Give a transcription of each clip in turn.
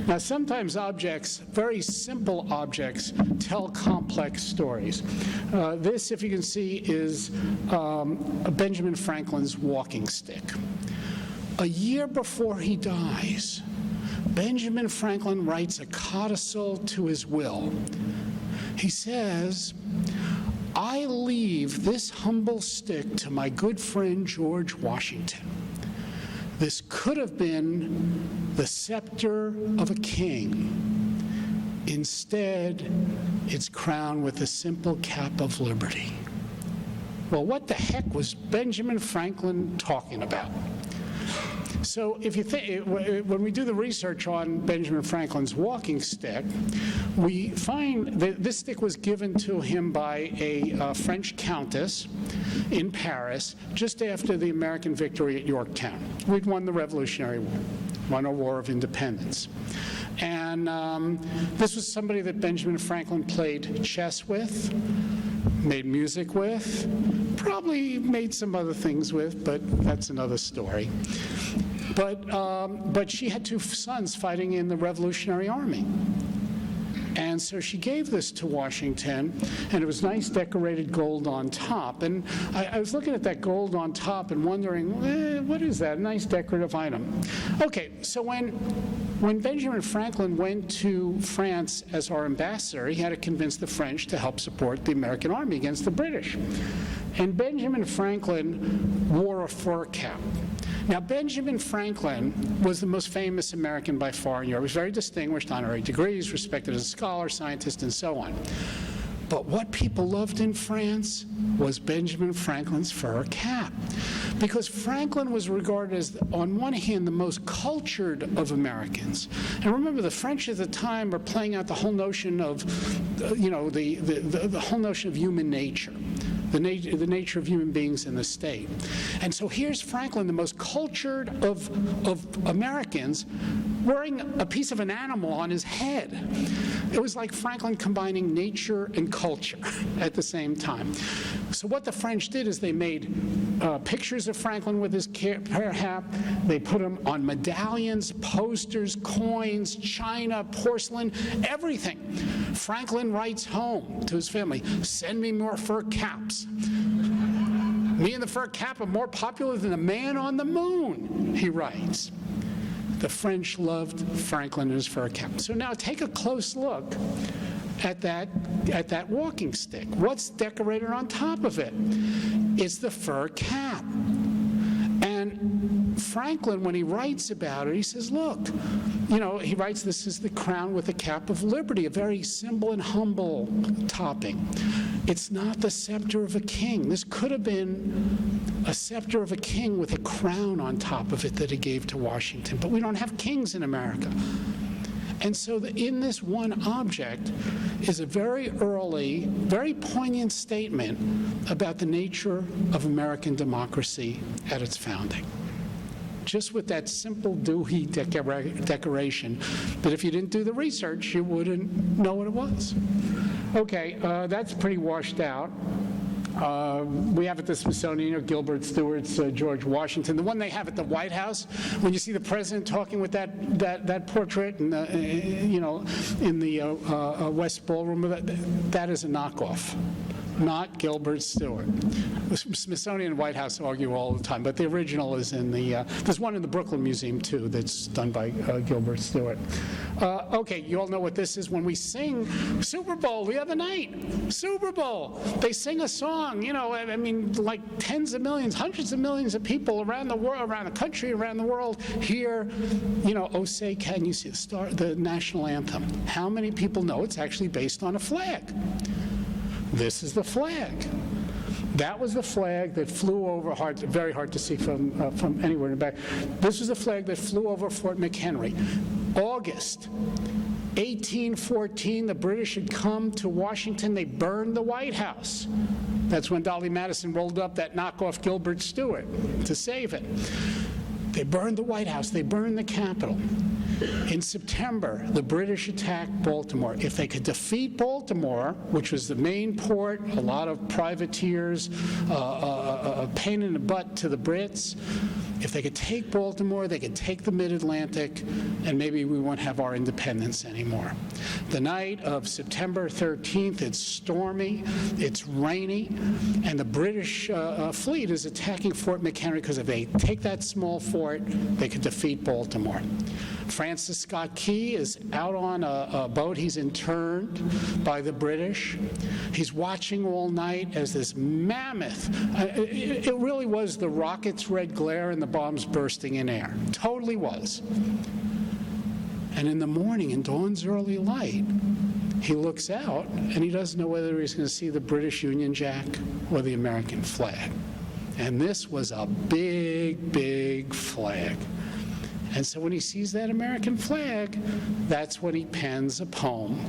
Now, sometimes objects, very simple objects, tell complex stories. This, if you can see, is Benjamin Franklin's walking stick. A year before he dies, Benjamin Franklin writes a codicil to his will. He says, "I leave this humble stick to my good friend George Washington. This could have been the scepter of a king. Instead, it's crowned with the simple cap of liberty." Well, what the heck was Benjamin Franklin talking about? So if you think, when we do the research on Benjamin Franklin's walking stick, we find that this stick was given to him by a French countess in Paris just after the American victory at Yorktown. We'd won the Revolutionary War, won a war of independence. And this was somebody that Benjamin Franklin played chess with, made music with, probably made some other things with, but that's another story. But she had two sons fighting in the Revolutionary Army. And so she gave this to Washington, and it was nice decorated gold on top. And I was looking at that gold on top and wondering, what is that? A nice decorative item. Okay, so when Benjamin Franklin went to France as our ambassador, he had to convince the French to help support the American army against the British. And Benjamin Franklin wore a fur cap. Now, Benjamin Franklin was the most famous American by far in Europe. He was very distinguished, honorary degrees, respected as a scholar, scientist, and so on. But what people loved in France was Benjamin Franklin's fur cap. Because Franklin was regarded as, on one hand, the most cultured of Americans. And remember, the French at the time were playing out the whole notion of, the whole notion of human nature. The nature of human beings in the state. And so here's Franklin, the most cultured of Americans, wearing a piece of an animal on his head. It was like Franklin combining nature and culture at the same time. So what the French did is they made pictures of Franklin with his fur hat. They put him on medallions, posters, coins, china, porcelain, everything. Franklin writes home to his family, "Send me more fur caps. Me and the fur cap are more popular than the man on the moon," he writes. The French loved Franklin and his fur cap. So now take a close look at that walking stick. What's decorated on top of it? It's the fur cap. And Franklin, when he writes about it, he says, look, he writes, this is the crown with the cap of liberty, a very simple and humble topping. It's not the scepter of a king. This could have been a scepter of a king with a crown on top of it that he gave to Washington. But we don't have kings in America. And so in this one object is a very early, very poignant statement about the nature of American democracy at its founding. Just with that simple dewey decoration, that if you didn't do the research, you wouldn't know what it was. Okay, that's pretty washed out. We have at the Smithsonian, Gilbert Stuart's George Washington. The one they have at the White House, when you see the president talking with that portrait, in the West Ballroom, that is a knockoff, not Gilbert Stuart. The Smithsonian and White House argue all the time, but the original is in the, there's one in the Brooklyn Museum too that's done by Gilbert Stuart. Okay, you all know what this is. When we sing Super Bowl the other night, Super Bowl, they sing a song, like tens of millions, hundreds of millions of people around the world, around the country, around the world hear, oh say can you see the national anthem. How many people know it's actually based on a flag? This is the flag. That was the flag that flew over, very hard to see from anywhere in the back. This was the flag that flew over Fort McHenry. August 1814, the British had come to Washington. They burned the White House. That's when Dolly Madison rolled up that knockoff Gilbert Stuart to save it. They burned the White House. They burned the Capitol. In September, the British attacked Baltimore. If they could defeat Baltimore, which was the main port, a lot of privateers, a pain in the butt to the Brits, If they could take Baltimore, they could take the Mid-Atlantic, and maybe we won't have our independence anymore. The night of September 13th, it's stormy, it's rainy, and the British fleet is attacking Fort McHenry because if they take that small fort, they could defeat Baltimore. Francis Scott Key is out on a boat. He's interned by the British. He's watching all night as this mammoth, it really was the rocket's red glare and the bombs bursting in air. Totally was. And in the morning, in dawn's early light, he looks out and he doesn't know whether he's going to see the British Union Jack or the American flag. And this was a big, big flag. And so when he sees that American flag, that's when he pens a poem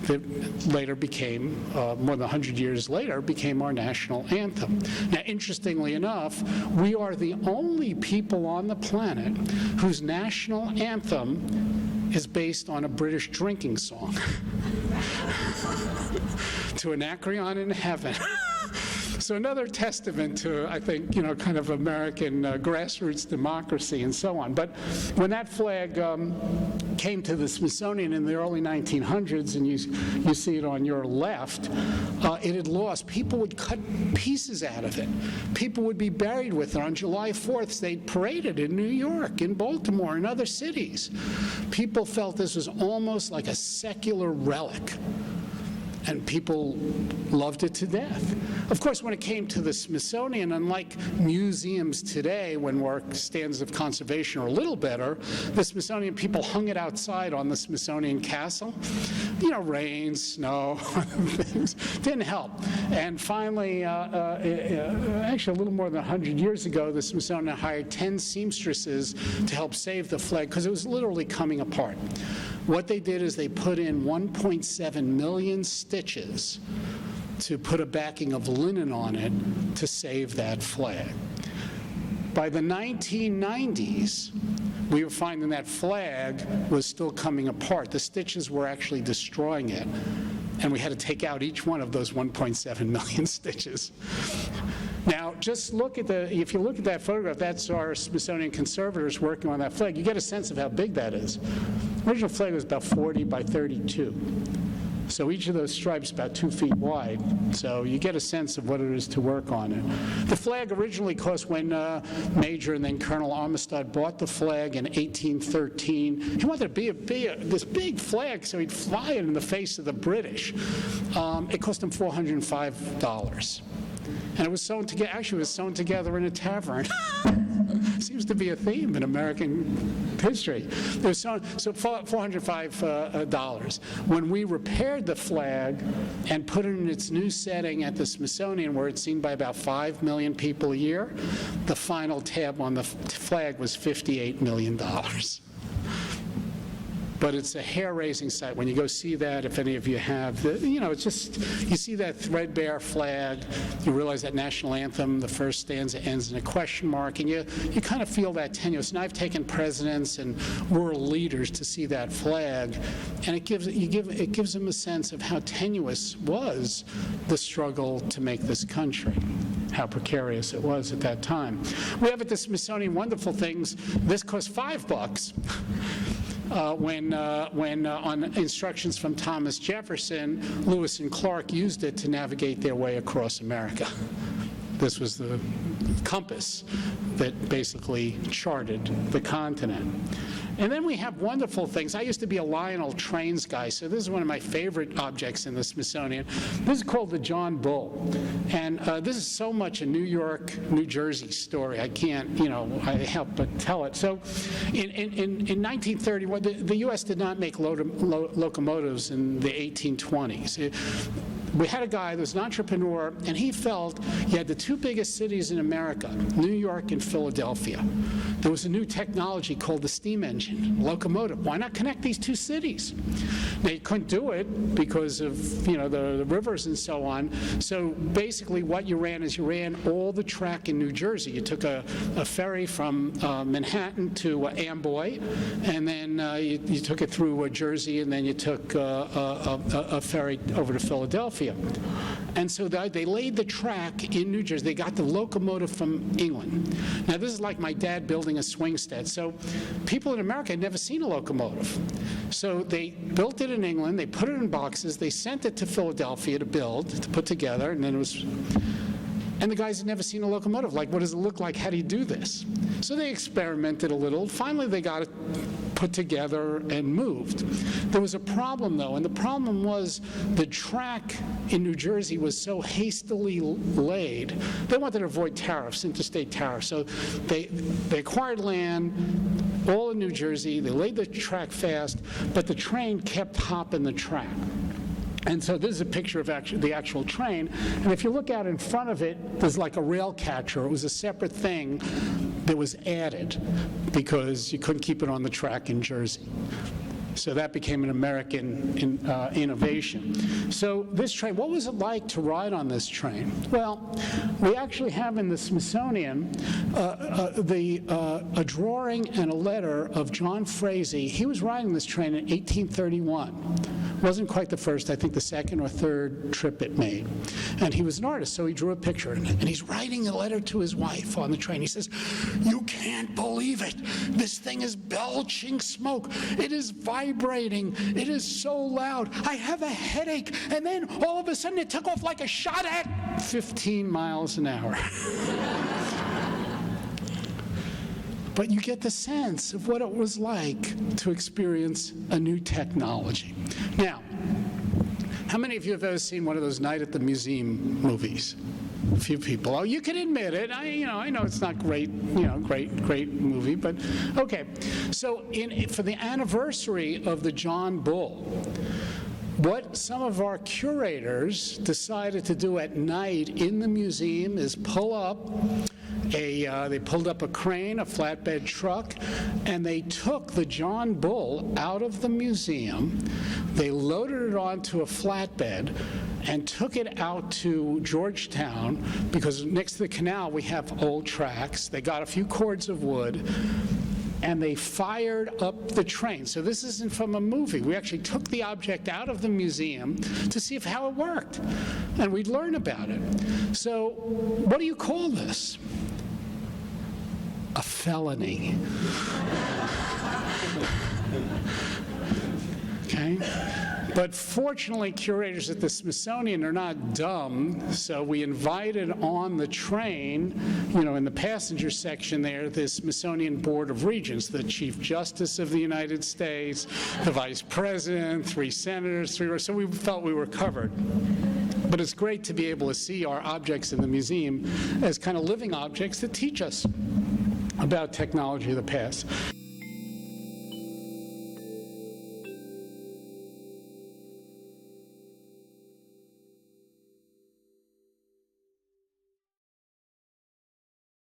that later became, more than 100 years later, became our national anthem. Now, interestingly enough, we are the only people on the planet whose national anthem is based on a British drinking song. To Anacreon in heaven. So another testament to, I think, kind of American grassroots democracy and so on. But when that flag came to the Smithsonian in the early 1900s, and you see it on your left, it had lost. People would cut pieces out of it. People would be buried with it. On July 4th, they'd parade it in New York, in Baltimore, and other cities. People felt this was almost like a secular relic. And people loved it to death. Of course, when it came to the Smithsonian, unlike museums today, when work standards of conservation are a little better, the Smithsonian people hung it outside on the Smithsonian Castle. Rain, snow, things didn't help. And finally, actually a little more than 100 years ago, the Smithsonian hired 10 seamstresses to help save the flag because it was literally coming apart. What they did is they put in 1.7 million stitches to put a backing of linen on it to save that flag. By the 1990s, we were finding that flag was still coming apart. The stitches were actually destroying it, and we had to take out each one of those 1.7 million stitches. Now, just look at if you look at that photograph, that's our Smithsonian conservators working on that flag. You get a sense of how big that is. The original flag was about 40 by 32. So each of those stripes about 2 feet wide. So you get a sense of what it is to work on it. The flag originally cost when Major and then Colonel Armistead bought the flag in 1813. He wanted to be this big flag so he'd fly it in the face of the British. It cost him $405. And it was sewn together, actually it was sewn together in a tavern. Seems to be a theme in American history. It was sewn, so $405. When we repaired the flag and put it in its new setting at the Smithsonian, where it's seen by about 5 million people a year, the final tab on the flag was $58 million. But it's a hair-raising sight. When you go see that, if any of you have, it's just, you see that threadbare flag, you realize that national anthem, the first stanza ends in a question mark, and you kind of feel that tenuous. And I've taken presidents and world leaders to see that flag, and it gives them a sense of how tenuous was the struggle to make this country, how precarious it was at that time. We have at the Smithsonian wonderful things. This cost $5. When on instructions from Thomas Jefferson, Lewis and Clark used it to navigate their way across America. This was the compass that basically charted the continent. And then we have wonderful things. I used to be a Lionel Trains guy, so this is one of my favorite objects in the Smithsonian. This is called the John Bull. And this is so much a New York, New Jersey story. I can't, I help but tell it. So in 1931, the U.S. did not make locomotives in the 1820s. We had a guy that was an entrepreneur, and he felt he had the two biggest cities in America, New York and Philadelphia. There was a new technology called the steam engine, locomotive. Why not connect these two cities? Now, you couldn't do it because of, the rivers and so on. So basically what you ran is you ran all the track in New Jersey. You took a ferry from Manhattan to Amboy, and then you took it through Jersey, and then you took a ferry over to Philadelphia. Philadelphia. And so they laid the track in New Jersey. They got the locomotive from England. Now, this is like my dad building a swing set. So people in America had never seen a locomotive. So they built it in England. They put it in boxes. They sent it to Philadelphia to build, to put together, and then it was... And the guys had never seen a locomotive. Like, what does it look like? How do you do this? So they experimented a little. Finally, they got it put together and moved. There was a problem, though, and the problem was the track in New Jersey was so hastily laid. They wanted to avoid tariffs, interstate tariffs. So they acquired land all in New Jersey. They laid the track fast, but the train kept hopping the track. And so this is a picture of the actual train. And if you look out in front of it, there's like a rail catcher. It was a separate thing that was added because you couldn't keep it on the track in Jersey. So that became an American innovation. So this train, what was it like to ride on this train? Well, we actually have in the Smithsonian a drawing and a letter of John Frazee. He was riding this train in 1831. Wasn't quite the first, I think the second or third trip it made. And he was an artist, so he drew a picture. And he's writing a letter to his wife on the train. He says, "You can't believe it. This thing is belching smoke. It is vibrating. It is so loud. I have a headache." And then all of a sudden it took off like a shot at 15 miles an hour. But you get the sense of what it was like to experience a new technology. Now, how many of you have ever seen one of those Night at the Museum movies? A few people. Oh, you can admit it. I know it's not great, great movie, but okay. So for the anniversary of the John Bull, what some of our curators decided to do at night in the museum is they pulled up a crane, a flatbed truck, and they took the John Bull out of the museum. They loaded it onto a flatbed and took it out to Georgetown, because next to the canal we have old tracks. They got a few cords of wood, and they fired up the train. So this isn't from a movie. We actually took the object out of the museum to see how it worked, and we'd learn about it. So what do you call this? A felony. Okay? But fortunately, curators at the Smithsonian are not dumb, so we invited on the train, in the passenger section there, the Smithsonian Board of Regents, the Chief Justice of the United States, the Vice President, 3 senators, so we felt we were covered. But it's great to be able to see our objects in the museum as kind of living objects that teach us about technology of the past.